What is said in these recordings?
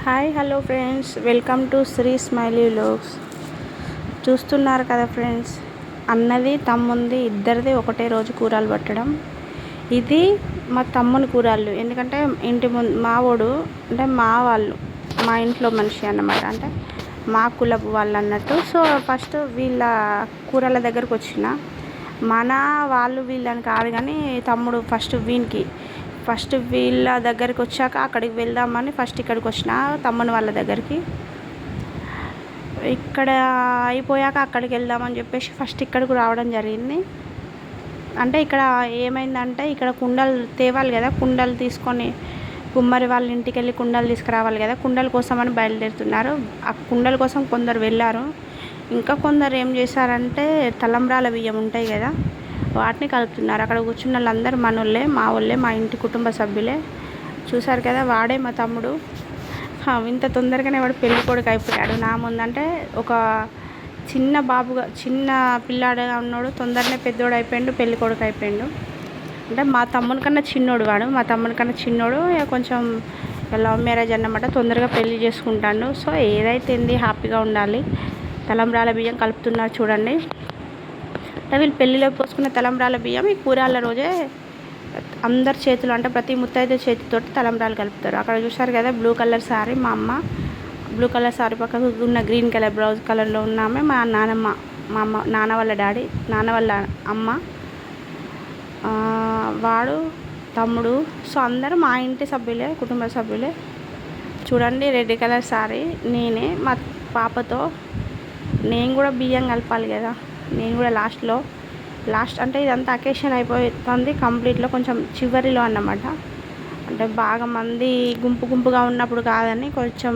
Hi hello friends, welcome to Sri smiley vlogs. చూస్తున్నారు కదా friends, అన్నది తమ్ముంది ఇద్దరిది ఒకటే రోజు కూరలు పట్టడం. ఇది మా తమ్ముని కూరలు. ఎందుకంటే ఇంటి ముందు మావోడు అంటే మా ఇంట్లో మనిషి అన్నమాట, అంటే మా కులపు వాళ్ళు అన్నట్టు. సో ఫస్ట్ వీళ్ళ కూరల దగ్గరకు వచ్చిన మన వాళ్ళు వీళ్ళని కాదు, కానీ తమ్ముడు ఫస్ట్ వీళ్ళ దగ్గరికి వచ్చాక అక్కడికి వెళ్దామని ఫస్ట్ ఇక్కడికి వచ్చిన తమ్ముని వాళ్ళ దగ్గరికి. ఇక్కడ అయిపోయాక అక్కడికి వెళ్దామని చెప్పేసి ఫస్ట్ ఇక్కడికి రావడం జరిగింది. అంటే ఇక్కడ ఏమైందంటే, ఇక్కడ కుండలు తేవాలి కదా, కుండలు తీసుకొని కుమ్మరి వాళ్ళ ఇంటికి వెళ్ళి కుండలు తీసుకురావాలి కదా, కుండల కోసం అని బయలుదేరుతున్నారు. ఆ కుండల కోసం కొందరు వెళ్ళారు, ఇంకా కొందరు ఏం చేశారంటే తలంబ్రాల బియ్యం ఉంటాయి కదా, వాటిని కలుపుతున్నారు. అక్కడ కూర్చున్న వాళ్ళందరూ మనోళ్ళే, మా వాళ్ళే, మా ఇంటి కుటుంబ సభ్యులే. చూసారు కదా, వాడే మా తమ్ముడు. ఇంత తొందరగానే వాడు పెళ్లి కొడుకు అయిపోయాడు నా ముందంటే. ఒక చిన్న పిల్లాడుగా ఉన్నాడు, తొందరనే పెద్దోడు అయిపోయాడు, పెళ్లి కొడుకు అయిపోయాడు. అంటే మా తమ్ముని కన్నా చిన్నోడు కొంచెం లవ్ మ్యారేజ్ అన్నమాట, తొందరగా పెళ్లి చేసుకుంటాడు. సో ఏదైతే హ్యాపీగా ఉండాలి. తలంబ్రాల బియ్యం కలుపుతున్నారు చూడండి. అంటే వీళ్ళు పెళ్ళిలో పోసుకున్న తలంబ్రాల బియ్యం ఈ కూరాళ్ళ రోజే అందరి చేతులు, అంటే ప్రతి ముత్తైదు చేతితోటి తలంబ్రాలు కలుపుతారు. అక్కడ చూసారు కదా, బ్లూ కలర్ శారీ మా అమ్మ, బ్లూ కలర్ శారీ పక్కకు ఉన్న గ్రీన్ కలర్ బ్లౌజ్ కలర్లో ఉన్నామే మా నానమ్మ, నాన్న వాళ్ళ అమ్మ, వాడు తమ్ముడు. సో అందరూ మా ఇంటి సభ్యులే, కుటుంబ సభ్యులే. చూడండి, రెడ్ కలర్ శారీ నేనే మా పాపతో. నేను కూడా బియ్యం కలపాలి కదా, నేను కూడా లాస్ట్ అంటే ఇదంతా అకేషన్ అయిపోతుంది కంప్లీట్లో, కొంచెం చివరిలో అన్నమాట. అంటే బాగా మంది గుంపుగా ఉన్నప్పుడు కాదని, కొంచెం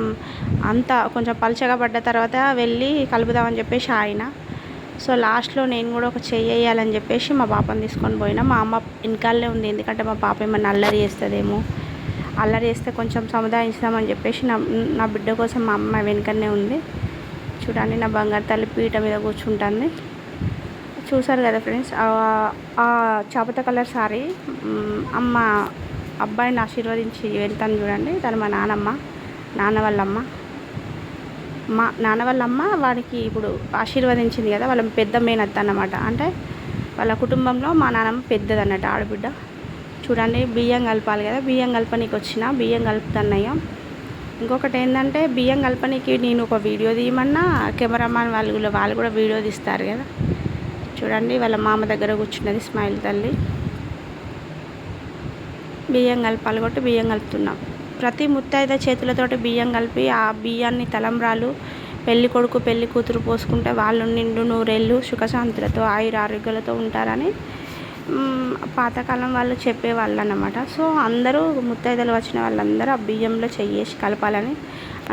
పలచగా పడ్డ తర్వాత వెళ్ళి కలుపుదామని చెప్పేసి ఆయన. సో లాస్ట్లో నేను కూడా ఒక చెయ్యి వేయాలని చెప్పేసి మా పాపని తీసుకొని పోయినా. మా అమ్మ వెనకాలనే ఉంది, ఎందుకంటే మా పాప ఏమన్నా అల్లరి చేస్తుందేమో, అల్లరి చేస్తే కొంచెం సముదాయించుదామని చెప్పేసి నా బిడ్డ కోసం మా అమ్మ వెనకనే ఉంది. చూడండి, నా బంగారు తల్లి పీట మీద కూర్చుంటుంది. చూసారు కదా ఫ్రెండ్స్, ఆ చాపత కలర్ సారీ అమ్మ అబ్బాయిని ఆశీర్వదించి వెళ్తాను చూడండి. తను మా నాన్న వాళ్ళ అమ్మ వాడికి ఇప్పుడు ఆశీర్వదించింది కదా, వాళ్ళ పెద్ద మేనత్త అన్నమాట. అంటే వాళ్ళ కుటుంబంలో మా నాన్నమ్మ పెద్దది అన్నట్టు, ఆడబిడ్డ. చూడండి, బియ్యం కలపాలి కదా, బియ్యం కలపనీకి వచ్చిన బియ్యం కలుపుతున్నాయో. ఇంకొకటి ఏంటంటే, బియ్యం కలపనీకి నేను ఒక వీడియో తీయమన్నా కెమెరామాన్ వాళ్ళు కూడా వీడియో తీస్తారు కదా. చూడండి, వాళ్ళ మామ దగ్గర కూర్చున్నది స్మైల్ తల్లి. బియ్యం కలపాలి కొట్టి బియ్యం కలుపుతున్నాం. ప్రతి ముత్తైద చేతులతోటి బియ్యం కలిపి ఆ బియ్యాన్ని తలంబ్రాలు పెళ్లి కొడుకు పెళ్లి కూతురు పోసుకుంటే వాళ్ళు నిండు నూరేళ్ళు సుఖశాంతులతో ఆయురారోగ్యాలతో ఉంటారని పాతకాలం వాళ్ళు చెప్పేవాళ్ళు అన్నమాట. సో అందరూ ముత్తైదలు వచ్చిన వాళ్ళందరూ ఆ బియ్యంలో చెయ్యేసి కలపాలని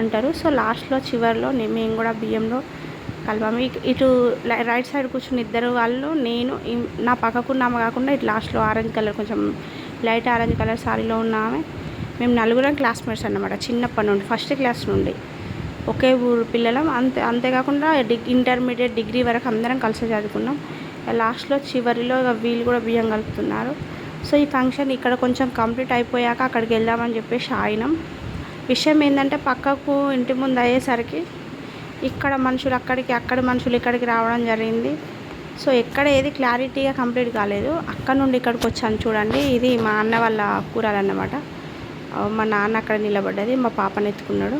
అంటారు. సో లాస్ట్లో చివరిలో మేము కూడా బియ్యంలో కలపాము. ఇటు రైట్ సైడ్ కూర్చుని ఇద్దరు వాళ్ళు, నేను నా పక్కకున్నాము కాకుండా ఇటు లాస్ట్లో ఆరెంజ్ కలర్, కొంచెం లైట్ ఆరెంజ్ కలర్ సారీలో ఉన్నామే. మేము నలుగురం క్లాస్మేట్స్ అన్నమాట, చిన్నప్పటి నుండి ఫస్ట్ క్లాస్ నుండి ఒకే ఊరు పిల్లలం. అంతేకాకుండా ఇంటర్మీడియట్ డిగ్రీ వరకు అందరం కలిసి చదువుకున్నాం. లాస్ట్లో చివరిలో వీళ్ళు కూడా బియ్యం కలుపుతున్నారు. సో ఈ ఫంక్షన్ ఇక్కడ కొంచెం కంప్లీట్ అయిపోయాక అక్కడికి వెళ్దామని చెప్పేసి ఆగినాం. విషయం ఏంటంటే, పక్కకు ఇంటి ముందు అయ్యేసరికి ఇక్కడ మనుషులు అక్కడ మనుషులు ఇక్కడికి రావడం జరిగింది. సో ఎక్కడ ఏది క్లారిటీగా కంప్లీట్ కాలేదు. అక్కడ నుండి ఇక్కడికి వచ్చాను చూడండి. ఇది మా అన్న వాళ్ళ కూరలు అన్నమాట. మా నాన్న అక్కడ నిలబడ్డది, మా పాపని ఎత్తుకున్నాడు.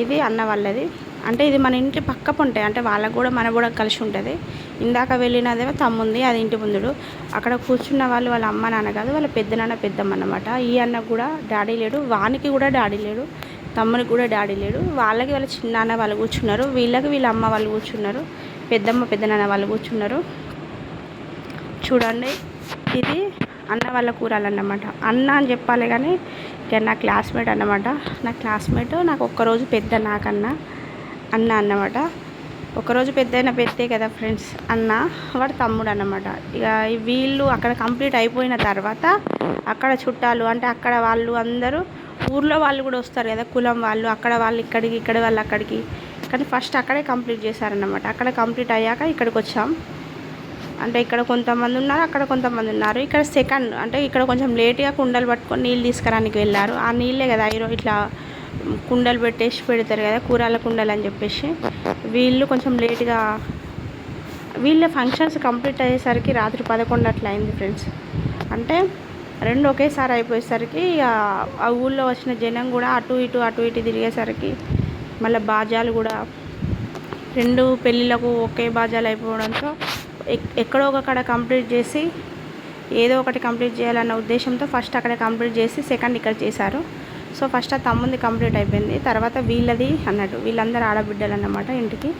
ఇది అన్న వాళ్ళది. అంటే ఇది మన ఇంటి పక్క పొంటే, అంటే వాళ్ళకు కూడా మన కూడా కలిసి ఉంటుంది. ఇందాక వెళ్ళినదేమో తమ్ముంది, అది ఇంటి ముందుడు. అక్కడ కూర్చున్న వాళ్ళ అమ్మ నాన్న కాదు, వాళ్ళ పెద్దనాన్న పెద్దమ్మ అన్నమాట. ఈ అన్నకు కూడా డాడీ లేడు, వానికి కూడా డాడీ లేడు, తమ్మునికి కూడా డాడీ లేడు. వాళ్ళ చిన్నాన్న వాళ్ళు కూర్చున్నారు, వీళ్ళ అమ్మ వాళ్ళు కూర్చున్నారు, పెద్దమ్మ పెద్దనాన్న వాళ్ళు కూర్చున్నారు. చూడండి, ఇది అన్న వాళ్ళ కూరలు అన్నమాట. అన్న అని చెప్పాలి కానీ ఇక నా క్లాస్మేట్ అన్నమాట. నా క్లాస్మేట్ నాకు ఒక్కరోజు పెద్ద, నాకన్నా అన్న అన్నమాట. ఒకరోజు పెద్దే కదా ఫ్రెండ్స్ అన్న, వాడు తమ్ముడు అన్నమాట. ఇక వీళ్ళు అక్కడ కంప్లీట్ అయిపోయిన తర్వాత అక్కడ చుట్టాలు, అంటే అక్కడ వాళ్ళు అందరూ ఊర్లో వాళ్ళు కూడా వస్తారు కదా, కులం వాళ్ళు, అక్కడ వాళ్ళు ఇక్కడికి, ఇక్కడ వాళ్ళు అక్కడికి. కానీ ఫస్ట్ అక్కడే కంప్లీట్ చేశారన్నమాట. అక్కడ కంప్లీట్ అయ్యాక ఇక్కడికి వచ్చాం. అంటే ఇక్కడ కొంతమంది ఉన్నారు, అక్కడ కొంతమంది ఉన్నారు. ఇక్కడ సెకండ్ అంటే ఇక్కడ కొంచెం లేట్గా కుండలు పట్టుకొని నీళ్ళు తీసుకురానికి వెళ్ళారు. ఆ నీళ్ళే కదా ఇట్లా కుండలు పెట్టేసి పెడతారు కదా, కూరల కుండలు అని చెప్పేసి. వీళ్ళు కొంచెం లేట్గా, వీళ్ళ ఫంక్షన్స్ కంప్లీట్ అయ్యేసరికి రాత్రి 11 అట్లా అయింది ఫ్రెండ్స్. అంటే రెండు ఒకేసారి అయిపోయేసరికి ఆ ఊళ్ళో వచ్చిన జనం కూడా అటు ఇటు తిరిగేసరికి, మళ్ళీ బాజాలు కూడా రెండు పెళ్ళిళ్ళకు ఒకే బాజాలు అయిపోవడంతో ఎక్కడో ఒక కడ కంప్లీట్ చేసి, ఏదో ఒకటి కంప్లీట్ చేయాలన్న ఉద్దేశంతో ఫస్ట్ అక్కడ కంప్లీట్ చేసి సెకండ్ ఇక్కడ చేశారు. సో ఫస్ట్ ఆ తమ్ముంది కంప్లీట్ అయిపోయింది, తర్వాత వీళ్ళది అన్నట్టు. వీళ్ళందరూ ఆడబిడ్డలు అన్నమాట ఇంటికి.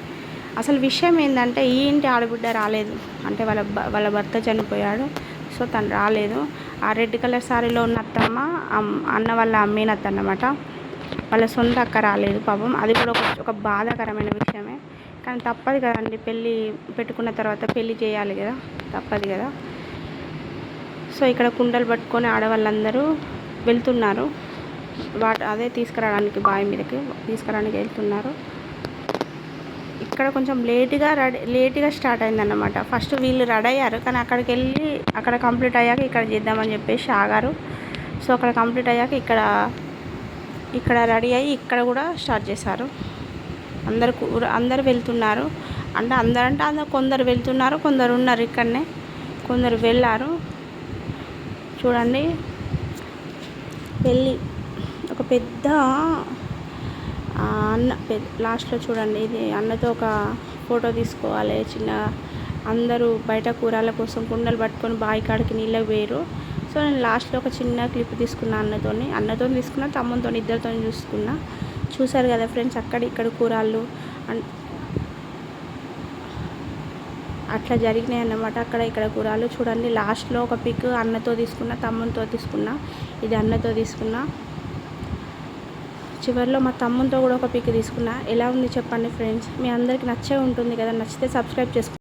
అసలు విషయం ఏంటంటే ఈ ఇంటి ఆడబిడ్డ రాలేదు, అంటే వాళ్ళ భర్త చనిపోయాడు, సో తను రాలేదు. ఆ రెడ్ కలర్ శారీలో ఉన్న అత్తమ్మ అన్న వాళ్ళ అమ్మేనత్త అన్నమాట. వాళ్ళ సొంత అక్క రాలేదు పాపం. అది కూడా ఒక బాధాకరమైన విషయమే, కానీ తప్పదు కదండి. పెళ్ళి పెట్టుకున్న తర్వాత పెళ్ళి చేయాలి కదా, తప్పదు కదా. సో ఇక్కడ కుండలు పట్టుకొని ఆడవాళ్ళందరూ వెళ్తున్నారు, అదే తీసుకురావడానికి, బావి మీదకి తీసుకురావడానికి వెళ్తున్నారు. ఇక్కడ కొంచెం లేట్గా స్టార్ట్ అయిందన్నమాట. ఫస్ట్ వీళ్ళు రెడీ అయ్యారు, కానీ అక్కడికి వెళ్ళి అక్కడ కంప్లీట్ అయ్యాక ఇక్కడ చేద్దామని చెప్పేసి ఆగారు. సో అక్కడ కంప్లీట్ అయ్యాక ఇక్కడ రెడీ అయ్యి ఇక్కడ కూడా స్టార్ట్ చేశారు. అందరు వెళ్తున్నారు, అంటే అందరు కొందరు వెళ్తున్నారు, కొందరు ఉన్నారు ఇక్కడనే, కొందరు వెళ్ళారు. చూడండి పెళ్ళి ఒక పెద్ద అన్న లాస్ట్లో చూడండి, ఇది అన్నతో ఒక ఫోటో తీసుకోవాలి చిన్న. అందరూ బయట కూరల కోసం కుండలు పట్టుకొని బావి కాడికి నీళ్ళకి పోయారు. సో నేను లాస్ట్లో ఒక చిన్న క్లిప్ తీసుకున్నా, అన్నతో తీసుకున్నా, తమ్ముతో, ఇద్దరితో చూసుకున్నా. చూసారు కదా ఫ్రెండ్స్, ఇక్కడ కూరలు అట్లా జరిగినాయి అన్నమాట. ఇక్కడ కూరలు చూడండి. లాస్ట్లో ఒక పిక్ అన్నతో తీసుకున్నా, తమ్ముతో తీసుకున్నా. ఇది అన్నతో తీసుకున్నా. చివరిలో మా తమ్ముతో కూడా ఒక పిక్ తీసుకున్నా. ఎలా ఉంది చెప్పండి ఫ్రెండ్స్, మీ అందరికి నచ్చే ఉంటుంది కదా. నచ్చితే సబ్స్క్రైబ్ చేసుకోండి.